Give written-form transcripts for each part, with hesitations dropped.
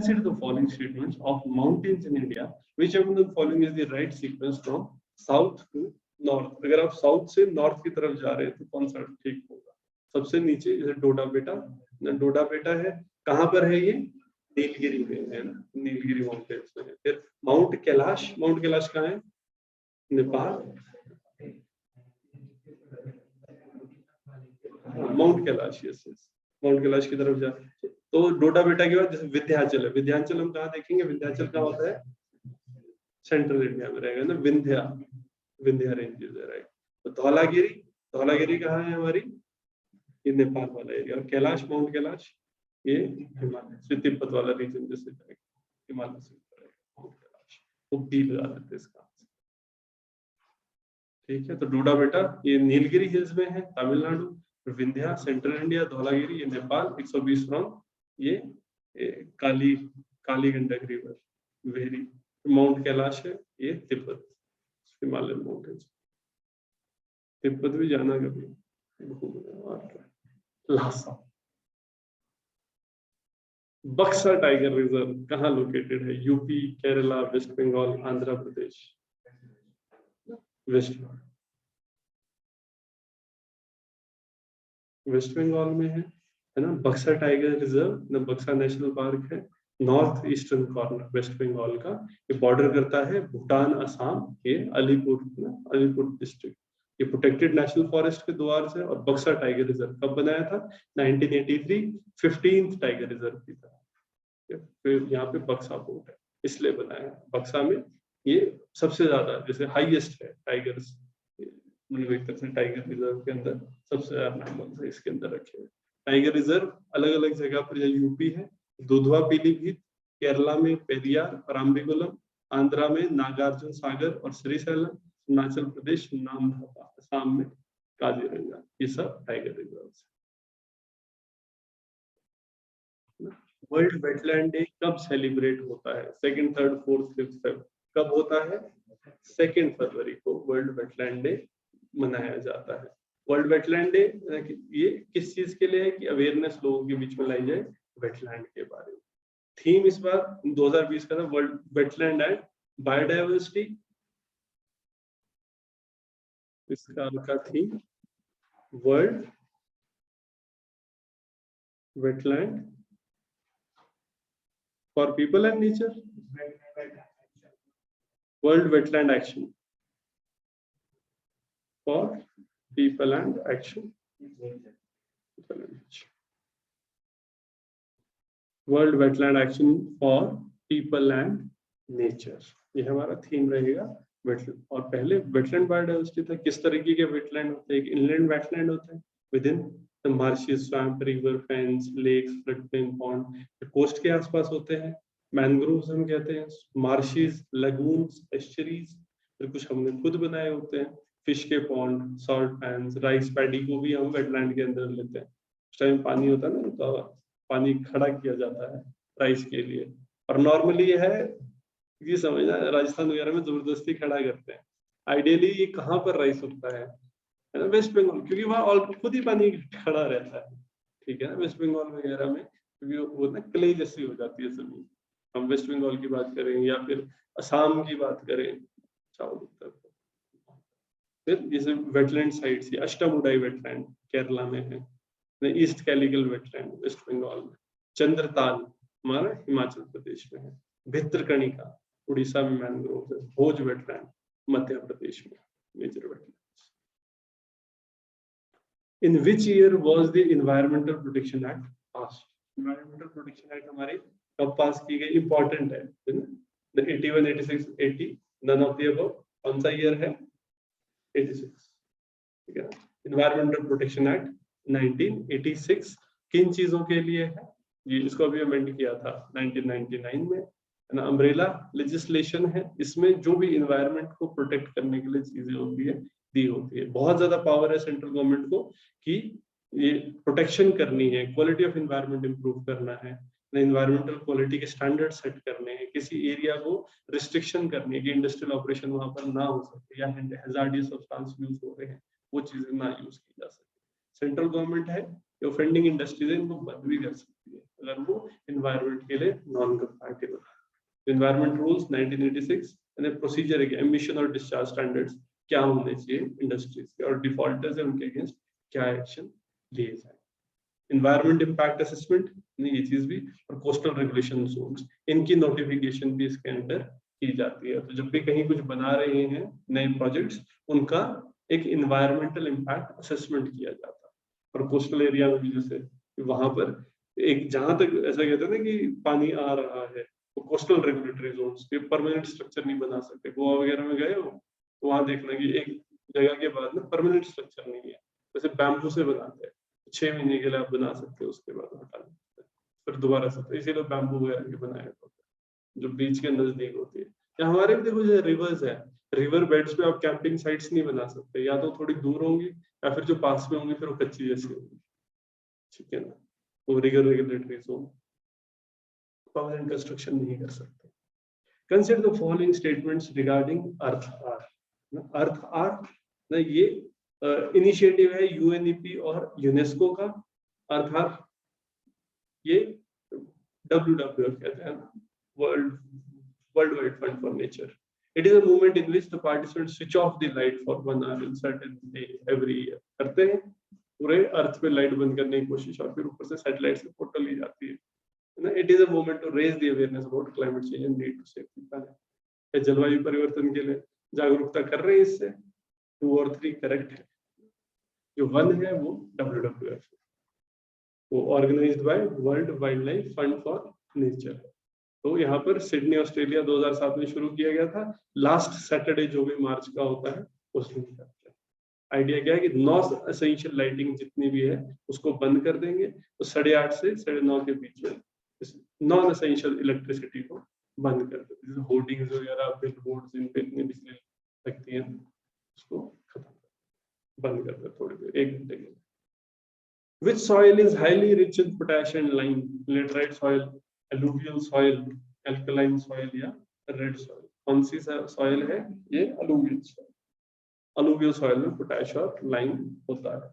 consider the following statements of mountains in India. Which among the following is the right sequence from south to north? अगर आप south से north की तरफ जा रहे हैं तो कौन सा ठीक होगा? सबसे नीचे जैसे डोडा बेटा है, कहाँ पर है ये? नीलगिरी में है ना, नीलगिरी माउंटेन्स में है। फिर माउंट कैलाश कहाँ है? Nepal. Mount Kailash, yes, mount Kailash की तरफ जा। तो डोडा बेटा के बाद जैसे विंध्याचल है, विंध्याचल हम कहाँ देखेंगे? विंध्याचल कहाँ होता है? सेंट्रल इंडिया में रहेगा ना, विंध्या रेंजेस है, राइट। तो धौलागिरी कहाँ है हमारी? ये नेपाल वाला एरिया। और कैलाश, माउंट कैलाश ये हिमालय से तिब्बत वाला रीजन जैसे हिमालय से माउंट कैलाश। तो डी लगा देते इसका, ठीक है। तो डोडा बेटा ये नीलगिरी हिल्स में है, तमिलनाडु। विंध्या सेंट्रल इंडिया, धौलागिरी ये नेपाल, 120 फ्रॉम ये Kali Gandak river very. Mount Kailash है ये तिब्बत, हिमालयन माउंटेन्स। तिब्बत भी जाना कभी घूमने। लासा बक्सा टाइगर रिजर्व कहाँ लोकेटेड है? यूपी, केरला, वेस्ट बंगाल, आंध्र प्रदेश। वेस्ट बंगाल में है ना। बक्सा टाइगर रिजर्व ना, बक्सा नेशनल पार्क है north eastern corner West Bengal का। ये बॉर्डर करता है भूटान, असम। ये अलीपुर डिस्ट्रिक्ट। ये प्रोटेक्टेड नेशनल फॉरेस्ट के द्वार से। और बक्सा टाइगर रिजर्व कब बनाया था? 1983 15th टाइगर रिजर्व की था। फिर यहाँ पे बक्सा पोर्ट है इसलिए बनाया है। बक्सा में ये सबसे ज्यादा जैसे हाईएस्ट है टाइगर्स, टाइगर रिजर्व के अंदर सबसे ज्यादा नंबर इसके अंदर रखे हुए। टाइगर रिजर्व अलग अलग जगह पर, यूपी है दुधवा पीलीभीत, केरला में पेरियार रामबीकुलम, आंध्रा में नागार्जुन सागर और श्रीशैलम, हिमाचल प्रदेश नामदफा, असम में काजीरंगा। ये सब टाइगर रिजर्व है। वर्ल्ड वेटलैंड डे कब सेलिब्रेट होता है? 2nd, 3rd, 4th, 5th Feb. कब होता है? 2 फरवरी को वर्ल्ड वेटलैंड डे मनाया जाता है। वर्ल्ड वेटलैंड डे ये किस चीज के लिए है? कि अवेयरनेस लोगों के बीच में लाई जाए वेटलैंड के बारे में। थीम इस बार 2020 का था वर्ल्ड वेटलैंड एंड बायोडाइवर्सिटी। इसका theme world wetland for people and nature, world wetland action for people and action, world wetland action for people and nature. ये हमारा थीम रहेगा वेटलैंड। और पहले वेटलैंड बायोडाइवर्सिटी था। किस तरीके के वेटलैंड होते हैं? एक इनलैंड वेटलैंड होता है within the marshes, swamp, river, fens, lakes, floodplain, pond. Coast के आसपास होते हैं मैनग्रोव्स हम कहते हैं, मार्शेस, लगून्स, एस्चुरीज। फिर कुछ हमने खुद बनाए होते हैं, फिश के pond, salt pans, rice paddy को भी हम वेटलैंड के अंदर लेते हैं। उस टाइम पानी होता है ना, तो पानी खड़ा किया जाता है राइस के लिए। और नॉर्मली ये है, ये समझना, राजस्थान वगैरह में जबरदस्ती खड़ा करते हैं। आइडियली ये कहाँ पर राइस उगता है ना? वेस्ट बंगाल, क्योंकि वहाँ खुद ही पानी खड़ा रहता है, ठीक है ना। वेस्ट बंगाल वगैरह में क्योंकि वो ना क्ले जैसी हो जाती है जमीन। हम वेस्ट बंगाल की बात करें या फिर असम की बात करें, फिर जैसे वेटलैंड साइट्स, अष्टामुडाई वेटलैंड केरला में है, ईस्ट कैलिकल वेटलैंड वेस्ट बंगाल में, चंद्रताल हमारा हिमाचल प्रदेश में है, भित्रकणिका उड़ीसा में मैंग्रोव है, भोज वेटलैंड मध्य प्रदेश में major wetlands. In which year was the environmental protection act passed? Environmental protection act हमारे कब पास की गई? इंपॉर्टेंट है ना। 81, 86, 80 नन ऑफ द अबव। कौन सा ईयर है? 86, ठीक है। एनवायरमेंटल प्रोटेक्शन एक्ट 1986 किन चीजों के लिए है? ये इसको अभी अमेंड किया था 1999 में, है ना। अम्ब्रेला लेजिस्लेशन है, इसमें जो भी एनवायरनमेंट को प्रोटेक्ट करने के लिए चीजें होती है दी होती है। बहुत ज्यादा पावर है सेंट्रल गवर्नमेंट को कि ये प्रोटेक्शन करनी है, क्वालिटी ऑफ एनवायरनमेंट इंप्रूव करना है, एनवायरमेंटल क्वालिटी के स्टैंडर्ड सेट करने हैं, किसी एरिया को रिस्ट्रिक्शन करनी है कि इंडस्ट्रियल ऑपरेशन वहां पर ना हो सके या हैजार्डियस सब्सटेंस यूज हो रहे हैं वो चीजें ना यूज की जा सके। सेंट्रल गवर्नमेंट है, ऑफेंडिंग इंडस्ट्रीज है, इनको बंद भी कर सकती है अगर वो एनवायरनमेंट के लिए नॉन कंपैटिबल है। एनवायरनमेंट रूल्स 1986 यानी प्रोसीजर है, एमिशन और डिस्चार्ज स्टैंडर्ड्स क्या होने चाहिए इंडस्ट्रीज के, और डिफॉल्टर्स है उनके अगेंस्ट क्या एक्शन लिए जाए। एनवायरनमेंट इम्पैक्ट असेसमेंट ये चीज भी, और कोस्टल रेगुलेशन जोन्स, इनकी नोटिफिकेशन भी इसके अंदर की जाती है। तो जब भी कहीं कुछ बना रहे हैं नए प्रोजेक्ट्स, उनका एक एनवायरमेंटल इम्पैक्ट असेसमेंट किया जाता है। और कोस्टल एरिया में भी जैसे वहां पर एक जहां तक ऐसा कहते हैं ना कि पानी आ रहा है, तो कोस्टल रेगुलेटरी जोन्स पे परमानेंट स्ट्रक्चर नहीं बना सकते। गोवा वगैरह में गए हो तो वहां देखना कि एक जगह के बाद में परमानेंट स्ट्रक्चर नहीं है, जैसे बैम्बू से बनाते हैं, 6 महीने के लिए आप बना सकते हो, उसके बाद हटा सकते हैं, फिर दोबारा से। तो इसीलिए बैम्बू वगैरह के बनाए होते हैं जो बीच के नजदीक होती है। या हमारे भी देखो, जैसे रिवर्स है, रिवर बेड्स पे आप कैंपिंग साइट्स नहीं बना सकते, या तो थोड़ी दूर होंगी या फिर जो पास में होंगी फिर वो कच्ची जैसी होगी, ठीक है ना। वो river regulatory zone permanent construction नहीं कर सकते। Consider the following statements regarding Earth Hour. Earth Hour ना ये इनिशिएटिव है यूएनईपी और यूनेस्को का। अर्थ आर ये WWF कहते हैं, world wide fund for nature. It is a movement in which the participants switch off the light for 1 hour in certain day every year। करते हैं पूरे अर्थ पे लाइट बंद करने की कोशिश, और फिर ऊपर से सैटेलाइट से फोटो ली जाती है। It is a movement to raise the awareness about climate change and need to save the planet। जलवायु परिवर्तन के लिए जागरूकता कर रहे हैं इससे। 2 और 3 करेक्ट है। जो 1 है वो WWF, वो organised by World Wildlife Fund for Nature. तो यहाँ पर सिडनी ऑस्ट्रेलिया 2007 में शुरू किया गया था। लास्ट सैटरडे जो भी मार्च का होता है उस दिन करते हैं। आइडिया क्या है कि नॉन एसेंशियल लाइटिंग जितनी भी है उसको बंद कर देंगे, तो 8:30 से 9:30 के बीच में नॉन एसेंशियल इलेक्ट्रिसिटी को बंद कर देंगे। जैसे होर्डिंग्स वगैरह, बिल बोर्ड्स, इन पे इतनी बिजली लगती है, उसको खत्म बंद कर दे थोड़ी देर, 1 घंटे के लिए। Which soil is highly rich in potash and lime? Laterite soil, alluvial soil, alkaline soil या red soil? कौन सी soil है? ये alluvial soil। alluvial soil में पोटैश और लाइम होता है,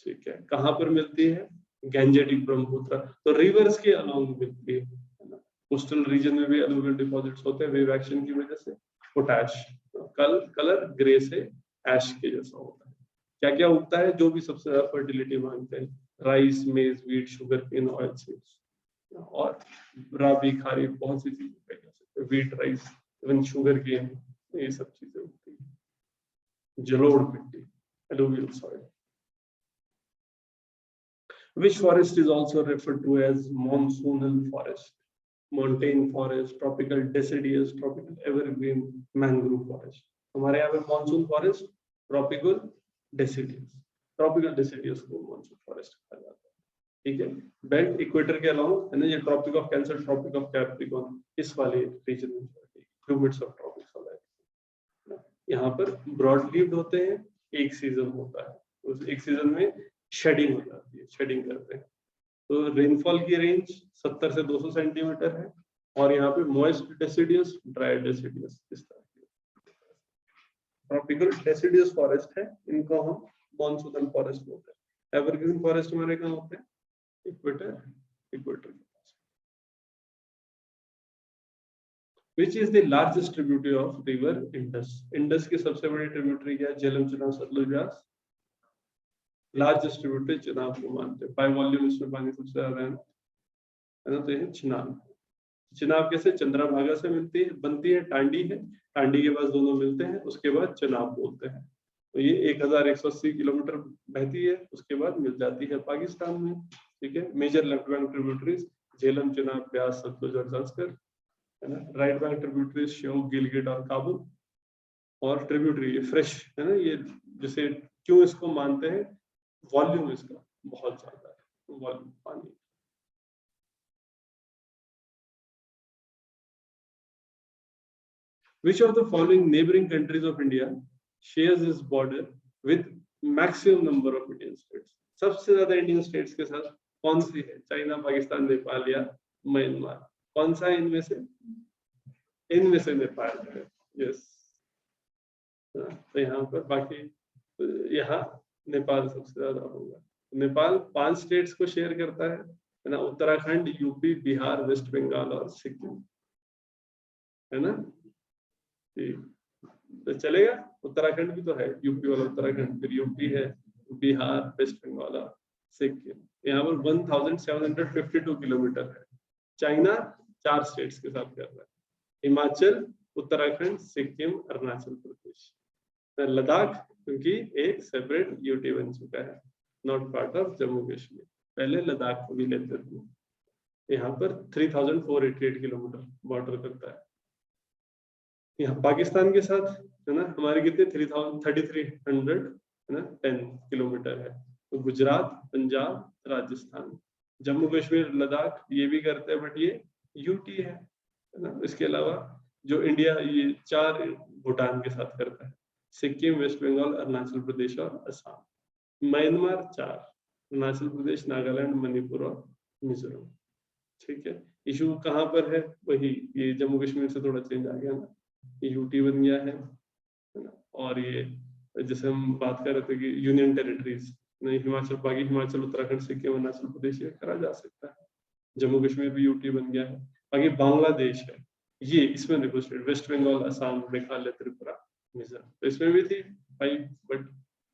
ठीक है। कहाँ पर मिलती है? गैंजेटिक, ब्रह्मपुत्र, तो रिवर्स के अलोंग मिलती है ना। कोस्टल रीजन में भी alluvial डिपॉजिट्स होते हैं वेव एक्शन की वजह से। पोटैश कलर ग्रे से ऐश के जैसा होता है। क्या क्या उगता है जो भी सबसे ज्यादा फर्टिलिटी मांगते हैं? Rice, maize, wheat, sugarcane, oilseeds, और राबी, खारीफ, बहुत सी चीजें, wheat, rice, even sugarcane, ये सब चीजें होती है। जलोढ़ मिट्टी, alluvial soil। Which forest is also referred to as monsoonal forest? Montane forest, tropical deciduous, tropical evergreen, mangrove forest। हमारे यहाँ पे monsoon forest, tropical deciduous, tropical deciduous को मानसून फॉरेस्ट कहा जाता है, ठीक है। बेल्ट इक्वेटर के अलाउंग है ना, ये Tropic of Cancer, Tropic of Capricorn, इस वाले रीजन में ह्यूमिड्स ऑफ ट्रॉपिक्स वाला है। यहाँ पर ब्रॉड लीव्ड होते हैं, एक सीजन होता है, उस एक सीजन में शेडिंग हो जाती है, शेडिंग करते हैं। तो रेनफॉल की रेंज 70 से 200 सेंटीमीटर है, और यहाँ पे मॉइस्ट डेसिडियस, ड्राई डेसिडियस, इस तरह की ट्रॉपिकल डेसिडियस फॉरेस्ट है, इनको हम मॉनसूनल फॉरेस्ट बोलते हैं। एवरग्रीन फॉरेस्ट हमारे कहाँ होते हैं? इक्वेटर के पास। Which is the largest tributary of river Indus? Indus की सबसे बड़ी ट्रिब्यूटरी क्या है? झेलम, चिनाब, सतलुज, व्यास। लार्जेस्ट ट्रिब्यूटरी चिनाब को मानते हैं, बाय वॉल्यूम इसमें पानी सबसे ज्यादा है ना, तो ये चिनाब। चिनाब कैसे? चंद्रभागा से मिलती है, बनती है, टांडी है, टांडी के पास दोनों मिलते हैं, उसके बाद चिनाब बोलते हैं। तो ये 1180 किलोमीटर बहती है, उसके बाद मिल जाती है पाकिस्तान में, ठीक है। Major left bank tributaries Jhelum, Chenab, Beas, Sutlej और जांस्कर, है ना। Right bank tributaries Shyok, Gilgit और काबुल। और ट्रिब्यूटरी फ्रेश है ना, ये जैसे क्यों इसको मानते हैं? वॉल्यूम इसका बहुत ज्यादा है, वॉल्यूम पानी। Which of the following neighboring countries of India shares its border with maximum number of Indian states? सबसे ज्यादा इंडियन स्टेट्स के साथ कौन सी है? चाइना, पाकिस्तान, नेपाल या म्यांमार? कौन सा है इनमें से? इनमें से नेपाल है, यस। तो यहाँ पर बाकी यहाँ नेपाल सबसे ज्यादा होगा। नेपाल 5 स्टेट्स को शेयर करता है, है ना, उत्तराखंड, यूपी, बिहार, वेस्ट बंगाल और सिक्किम, है ना। तो चलेगा, उत्तराखंड भी तो है, यूपी वाला उत्तराखंड, फिर यूपी है, बिहार, वेस्ट बंगाल और सिक्किम। यहाँ पर 1752 किलोमीटर है। चाइना 4 स्टेट्स के साथ कर रहा है, हिमाचल, उत्तराखंड, सिक्किम, अरुणाचल प्रदेश। लद्दाख क्योंकि एक सेपरेट यूटी बन चुका है, not part of Jammu Kashmir, पहले लद्दाख को भी लेते थे। यहाँ पर 3488 किलोमीटर बॉर्डर करता है। यहाँ पाकिस्तान के साथ है ना, हमारे कितने 3300 है ना 10 किलोमीटर है। तो गुजरात, पंजाब, राजस्थान, जम्मू कश्मीर, लद्दाख ये भी करते हैं, बट ये यूटी है ना। इसके अलावा जो इंडिया ये 4 भूटान के साथ करता है, सिक्किम, वेस्ट बंगाल, अरुणाचल प्रदेश और असम। म्यांमार 4, अरुणाचल प्रदेश, नागालैंड, मणिपुर और मिजोरम। ठीक है, इशू कहाँ पर है, वही ये जम्मू कश्मीर से थोड़ा चेंज आ गया ना, यूटी बन गया है ना। और ये जैसे हम बात कर रहे थे कि यूनियन टेरिटरीज, हिमाचल, बाकी हिमाचल, उत्तराखंड, सिक्किम, अरुणाचल प्रदेश ये करा जा सकता है। जम्मू कश्मीर भी यूटी बन गया है। बाकी बांग्लादेश है, ये इसमें देखो स्टेट, वेस्ट बंगाल, असम, मेघालय, त्रिपुरा, मिजोरम, तो इसमें भी थी भाई, बट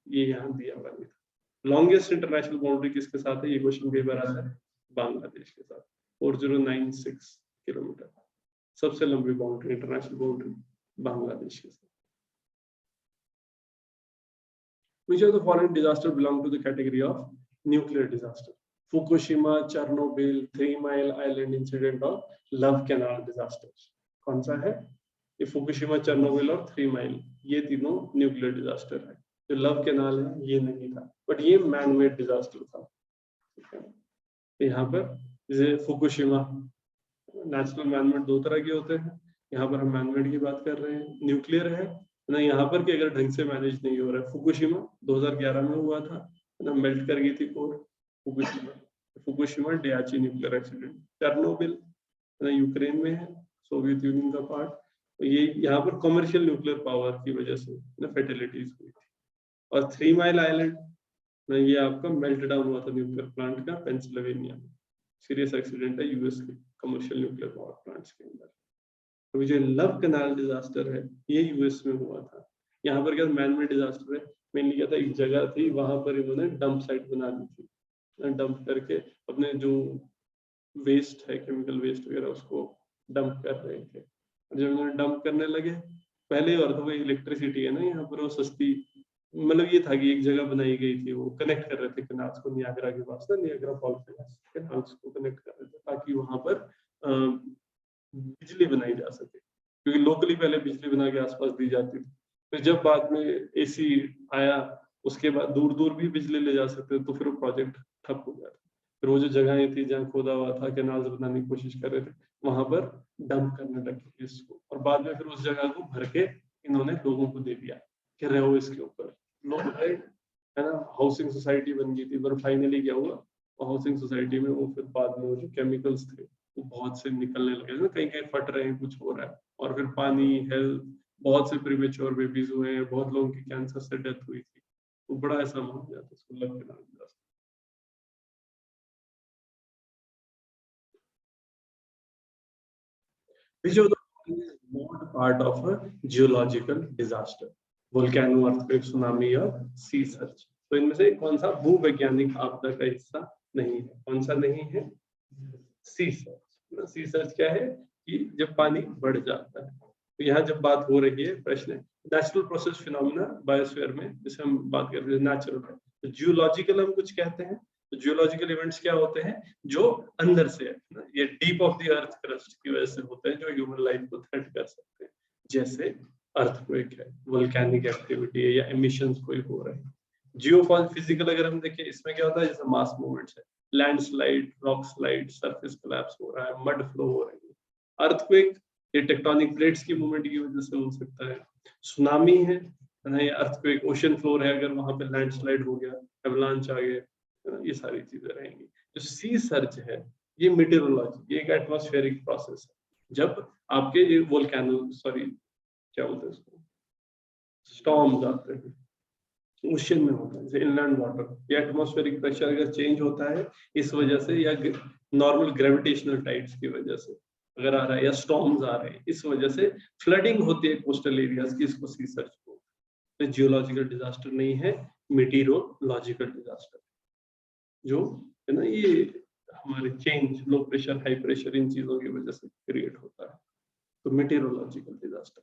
ये यहाँ दिया हुआ नहीं था। लॉन्गेस्ट इंटरनेशनल बाउंड्री किसके साथ है, ये क्वेश्चन कई बार आता है, बांग्लादेश के साथ, 4096 किलोमीटर, सबसे लंबी बाउंड्री, इंटरनेशनल बाउंड्री बांग्लादेश के साथ। Which of the following disaster belong to the category of nuclear disaster? Fukushima, Chernobyl, 3 Mile Island incident और लव कैनाल डिजास्टर। कौन सा है ये? फुकुशिमा, चेर्नोबिल और 3 माइल, ये तीनों न्यूक्लियर डिजास्टर है। जो लव कैनाल है ये नहीं था, बट ये मैन मेड डिजास्टर था। यहाँ पर जैसे फुकुशिमा, नेचुरल मैन मेड 2 तरह के होते हैं, यहाँ पर हम मैन मेड की बात कर रहे हैं। न्यूक्लियर है ना, यहाँ पर कि अगर ढंग से मैनेज नहीं हो रहा है। फुकुशिमा 2011 में हुआ था ना, मेल्ट कर गई थी core Fukushima Daiichi nuclear accident. Chernobyl ना यूक्रेन में है, सोवियत यूनियन का पार्ट, तो ये यहाँ पर कमर्शियल न्यूक्लियर पावर की वजह से ना फैटिलिटीज हुई थी। और 3 माइल आइलैंड ना, ये आपका मेल्ट डाउन हुआ था न्यूक्लियर प्लांट का पेंसिल्वेनिया में। सीरियस एक्सीडेंट है यूएस के कमर्शियल न्यूक्लियर पावर प्लांट्स के अंदर। तो जो लव कैनाल डिजास्टर है ये यूएस में हुआ था। यहाँ पर क्या मैन मेड डिजास्टर है, मेनली क्या था, एक जगह थी वहां पर इन्होंने डंप साइट बना दी थी, डंप करके अपने जो वेस्ट है, केमिकल वेस्ट वगैरह, उसको डंप कर रहे थे। जब इन्होंने डंप करने लगे, पहले और तो इलेक्ट्रिसिटी है ना यहाँ पर वो सस्ती, मतलब ये था कि एक जगह बनाई गई थी, वो कनेक्ट कर रहे थे कैनाल्स को, नियाग्रा के पास ना, नियाग्रा फॉल्स कैनाल्स को कनेक्ट कर रहे थे ताकि वहां पर बिजली बनाई जा सके, क्योंकि लोकली पहले बिजली बना के आसपास दी जाती थी। फिर जब बाद में एसी आया, उसके बाद दूर दूर भी बिजली ले जा सकते, तो फिर वो प्रोजेक्ट ठप हो गया। फिर वो जो जगहें थी जहाँ खोदा हुआ था, कैनाल्स बनाने की कोशिश कर रहे थे, वहां पर डंप करने लगे इसको, और बाद में फिर उस जगह को भर के इन्होंने लोगों को दे दिया कि रहो इसके ऊपर। लोग है ना, हाउसिंग सोसाइटी बन गई थी, पर फाइनली क्या हुआ, हाउसिंग सोसाइटी में वो फिर बाद में वो जो केमिकल्स थे वो बहुत से निकलने लगे ना, कहीं कहीं फट रहे हैं, कुछ हो रहा है, और फिर पानी, हेल्थ, बहुत से प्रीमेच्योर बेबीज हुए हैं, बहुत लोगों की कैंसर से डेथ हुई थी, तो बड़ा ऐसा मान जाता है इसको love canal disaster. Which of the following is not part of a geological disaster? Volcano, earthquake, tsunami or sea surge? तो इनमें से कौन सा भूवैज्ञानिक आपदा का हिस्सा नहीं है? कौन सा नहीं है? सी सर्च। सी सर्च क्या है कि जब पानी बढ़ जाता है, तो यहाँ जब बात हो रही है, प्रश्न है नेचुरल प्रोसेस फिनोमिना बायोस्फीयर में, जिसे हम बात करते हैं नेचुरल है, तो जियोलॉजिकल हम कुछ कहते हैं। तो जियोलॉजिकल इवेंट्स क्या होते हैं, जो अंदर से है ना, ये deep of the earth crust की वजह से होते हैं, जो ह्यूमन लाइफ को थ्रेट कर सकते हैं, जैसे अर्थक्वेक है, वोल्केनिक एक्टिविटी है, या एमिशंस कोई हो रहे हैं। जियोफॉल फिजिकल अगर हम देखें, इसमें क्या होता है, जैसे मास मूवमेंट्स है, landslide, rock slide, surface collapse हो रहा है, मड फ्लो हो रही है। अर्थक्वेक ये टेक्टोनिक प्लेट्स की मूवमेंट की वजह से हो सकता है। सुनामी है ना, ये अर्थक्वेक, ओशन फ्लोर है, अगर वहां पे लैंडस्लाइड हो गया, एवलांच आ गए, ये सारी चीजें रहेंगी। जो सी सर्ज है, ये मीटेरोलॉजी, ये एक एटमॉस्फेरिक प्रोसेस है, जब आपके ये वोल्केनो, सॉरी क्या बोलते हैं उसको, स्टॉर्म्स आते हैं, ओशन में होता है, जैसे इनलैंड वाटर या एटमॉस्फेरिक प्रेशर अगर चेंज होता है इस वजह से, या नॉर्मल ग्रेविटेशनल टाइड्स की वजह से अगर आ रहा है, या स्टॉर्म्स आ रहे हैं, इस वजह से फ्लडिंग होती है कोस्टल एरियाज की, इसको सी सर्च बोलते हैं। जियोलॉजिकल डिजास्टर नहीं है, मीटीरोलॉजिकल डिजास्टर, जो है ना ये हमारे change, low pressure high pressure in चीजों की वजह से क्रिएट होता है, तो मीटीरोलॉजिकल डिजास्टर।